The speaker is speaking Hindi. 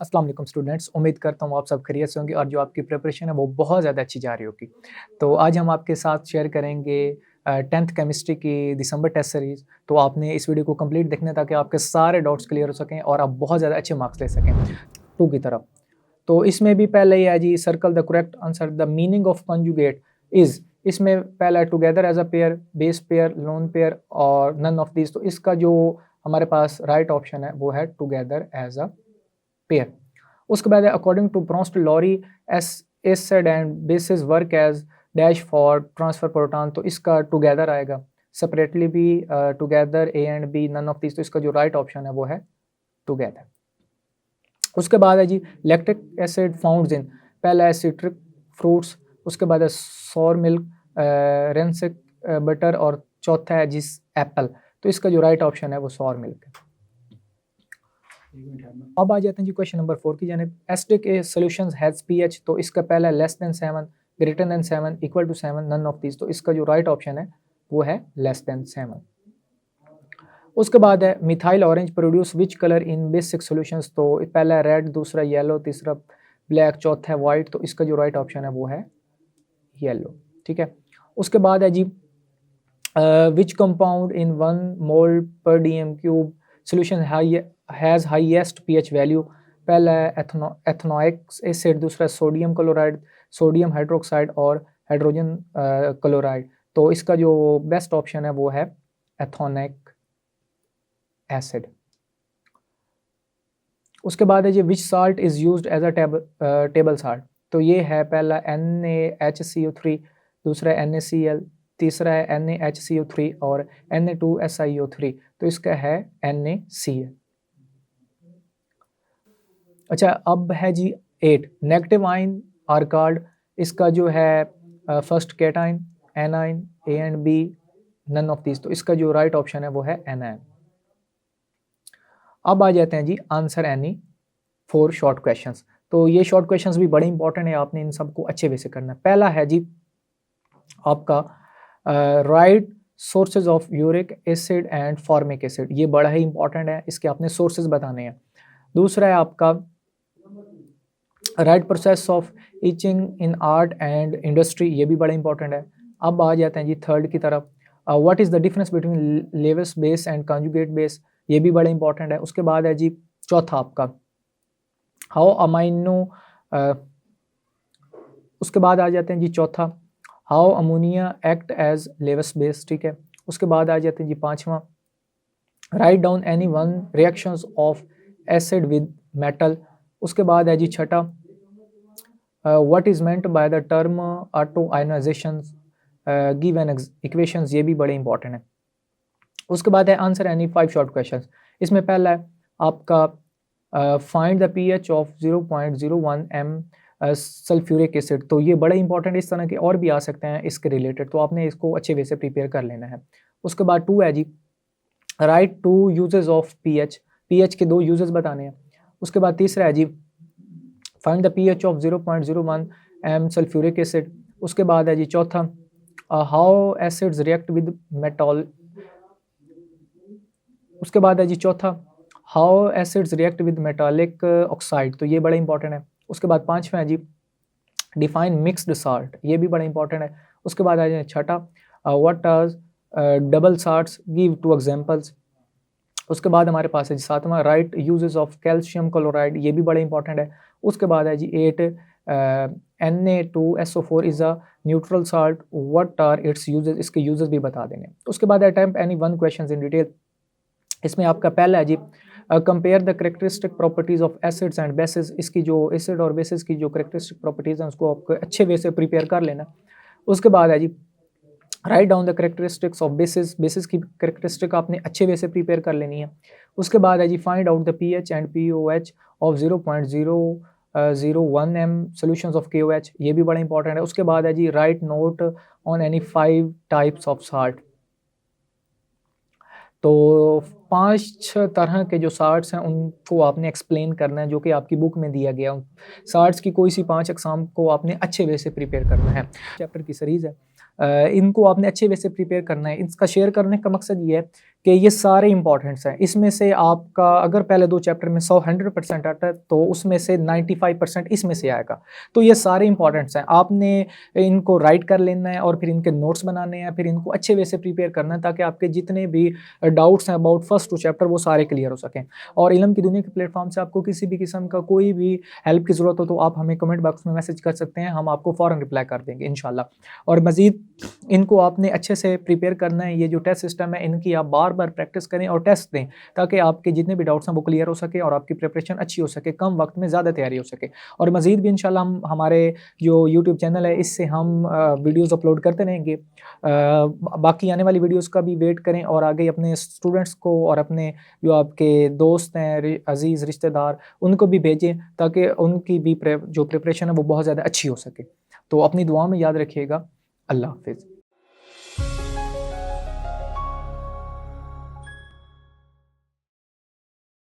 अस्सलाम वालेकुम स्टूडेंट्स, उम्मीद करता हूँ आप सब खैरियत से होंगे और जो आपकी प्रिपरेशन है वो बहुत ज़्यादा अच्छी जा रही होगी। तो आज हम आपके साथ शेयर करेंगे 10th केमिस्ट्री की दिसंबर टेस्ट सीरीज़। तो आपने इस वीडियो को कंप्लीट देखना है ताकि आपके सारे डाउट्स क्लियर हो सकें और आप बहुत ज़्यादा अच्छे मार्क्स ले सकें 2 की तरफ। तो इसमें भी पहले ही है जी, circle the correct answer. The meaning of conjugate is, इसमें पहला है together as a pair, base pair, lone pair और नन ऑफ दीज। तो इसका जो हमारे पास राइट ऑप्शन है वो है टुगेदर एज अ पेयर। उसके बाद है according to Bronsted Lowry's acid and bases work as dash for transfer proton. तो इसका टुगेदर आएगा, सेपरेटली भी together A and B, none of this. तो इसका जो राइट ऑप्शन है वो है टुगेदर। उसके बाद है जी लैक्टिक एसिड फाउंड इन, पहला है सिट्रिक फ्रूट्स, उसके बाद है सॉर मिल्क, रेंसिक बटर और चौथा है जिस एप्पल। तो इसका जो राइट ऑप्शन है वो सॉर मिल्क है। अब आ जाते हैं जी क्वेश्चन नंबर 4 की जानिब। Acidic solutions has pH. तो इसका पहला है less than 7, greater than 7, equal to 7, none of this. तो इसका जो राइट ऑप्शन है वो है लेस देन 7। उसके बाद है methyl orange produce which colour in basic solutions. तो पहला है रेड, दूसरा येलो, तीसरा ब्लैक, चौथा है वाइट। तो इसका जो राइट ऑप्शन है वो है येलो। ठीक है। उसके बाद है जी विच कंपाउंड इन 1 मोल पर DM cube solution has highest pH value. पहला है एथनोइक एसिड, दूसरा सोडियम क्लोराइड, सोडियम हाइड्रोक्साइड और हाइड्रोजन क्लोराइड। तो इसका जो बेस्ट ऑप्शन है वो है एथोनिक एसिड। उसके बाद है जी which salt is used as a table salt. तो ये है पहला NaHCO3, दूसरा NaCl, तीसरा है NaHCO3 और Na2SiO3। तो इसका है NaCl। अच्छा, अब है जी 8 नेगेटिव आयन आर कॉल्ड। इसका जो है first cation, anion, A and B, none of this. तो इसका जो राइट ऑप्शन है वो है एनाइन। अब आ जाते हैं जी आंसर एनी 4 शॉर्ट क्वेश्चंस। तो ये शॉर्ट क्वेश्चंस भी बड़े इंपॉर्टेंट है, आपने इन सबको अच्छे वे से करना है। पहला है जी आपका right sources of uric acid and formic acid. ये बड़ा ही इंपॉर्टेंट है, इसके आपने सोर्सेज बताने हैं। दूसरा है आपका right process of itching in art and industry. ये भी बड़ा इंपॉर्टेंट है। अब आ जाते हैं जी थर्ड की तरफ। What is the difference between Lewis base and conjugate base. ये भी बड़ा इंपॉर्टेंट है। उसके बाद है जी चौथा आपका हाउ अमाइनो, उसके बाद आ जाते हैं जी चौथा how ammonia act as Lewis base. ठीक है। उसके बाद आ जाते हैं जी पांचवा write down any one reactions of acid with metal. उसके बाद है जी छठा what is meant by the term auto ionization, give an equations. ये भी बड़े इंपॉर्टेंट है। उसके बाद है आंसर एनी 5 शॉर्ट क्वेश्चंस। इसमें पहला है आपका find the pH of 0.01 m sulphuric acid. तो ये बड़ा इंपॉर्टेंट, इस तरह के और भी आ सकते हैं इसके रिलेटेड, तो आपने इसको अच्छे वे से प्रिपेयर कर लेना है। उसके बाद 2 है जी right 2 uses of pH. PH के 2 यूजेस बताने हैं। उसके बाद तीसरा है जी find the pH of 0.01 m sulphuric acid. उसके बाद है जी चौथा how acids react with metal. उसके बाद है जी चौथा how acids react with metallic oxide. तो ये बड़ा इंपॉर्टेंट है। उसके बाद पांचवा है जी डिफाइन मिक्स्ड साल्ट। ये भी बड़ा इंपॉर्टेंट है। उसके बाद आ जाए छठा what are double salts, give 2 examples. उसके बाद हमारे पास है जी सातवां right uses of calcium chloride. ये भी बड़ा इंपॉर्टेंट है। उसके बाद है जी 8 Na2SO4 is a neutral salt, what are its uses. इसके यूजेस भी बता देंगे। उसके बाद attempt any 1 questions in detail. इसमें आपका पहला है जी compare the characteristic properties of acids and bases. इसकी जो एसिड और बेसिस की जो करेक्टरिस्टिक प्रॉपर्टीज हैं उसको आपको अच्छे वे से प्रिपेयर कर लेना। उसके बाद है जी write down the characteristics of bases. Bases की करेक्टरिस्टिक आपने अच्छे वे से प्रिपेयर कर लेनी है। उसके बाद है जी find out the pH and pOH of 0.001 m solutions of KOH. ये भी बड़ा इंपॉर्टेंट है। उसके बाद है जी write note on any 5 types of salt. तो 5 तरह के जो साल्ट्स हैं उनको आपने एक्सप्लेन करना है, जो कि आपकी बुक में दिया गया। साल्ट्स की कोई सी 5 अक़साम को आपने अच्छे वे से प्रिपेयर करना है। चैप्टर की सीरीज़ है, इनको आपने अच्छे वे से प्रिपेयर करना है। इसका शेयर करने का मकसद ये है कि ये सारे इंपॉर्टेंट्स हैं। इसमें से आपका अगर पहले 2 चैप्टर में 100% आता है, तो उसमें से 95% इसमें से आएगा। तो ये सारे इंपॉर्टेंट्स हैं। आपने इनको राइट कर लेना है और फिर इनके नोट्स बनाने हैं, फिर इनको अच्छे वे से प्रिपेयर करना है ताकि आपके जितने भी डाउट्स हैं अबाउट फर्स्ट 2 चैप्टर वो सारे क्लियर हो सकें। और इल्म की दुनिया के प्लेटफ़ॉर्म से आपको किसी भी किस्म का कोई भी हेल्प की ज़रूरत हो तो आप हमें कमेंट बॉक्स में मैसेज कर सकते हैं, हम आपको फ़ौरन रिप्लाई कर देंगे इंशाल्लाह। और मज़ीद इनको आपने अच्छे से प्रिपेयर करना है। ये जो टेस्ट सिस्टम है इनकी आप बार-बार प्रैक्टिस करें और टेस्ट दें ताकि आपके जितने भी डाउट्स हैं वो क्लियर हो सके और आपकी प्रिपरेशन अच्छी हो सके, कम वक़्त में ज़्यादा तैयारी हो सके। और मज़ीद भी इंशाल्लाह हम हमारे जो यूट्यूब चैनल है इससे हम वीडियोज़ अपलोड करते रहेंगे। बाकी आने वाली वीडियोज़ का भी वेट करें और आगे अपने स्टूडेंट्स को और अपने जो आपके दोस्त हैं, अज़ीज़ रिश्तेदार, उनको भी भेजें ताकि उनकी भी जो प्रिपरेशन है वो बहुत ज़्यादा अच्छी हो सके। तो अपनी दुआ में याद रखिएगा। अल्लाह हाफ़िज़।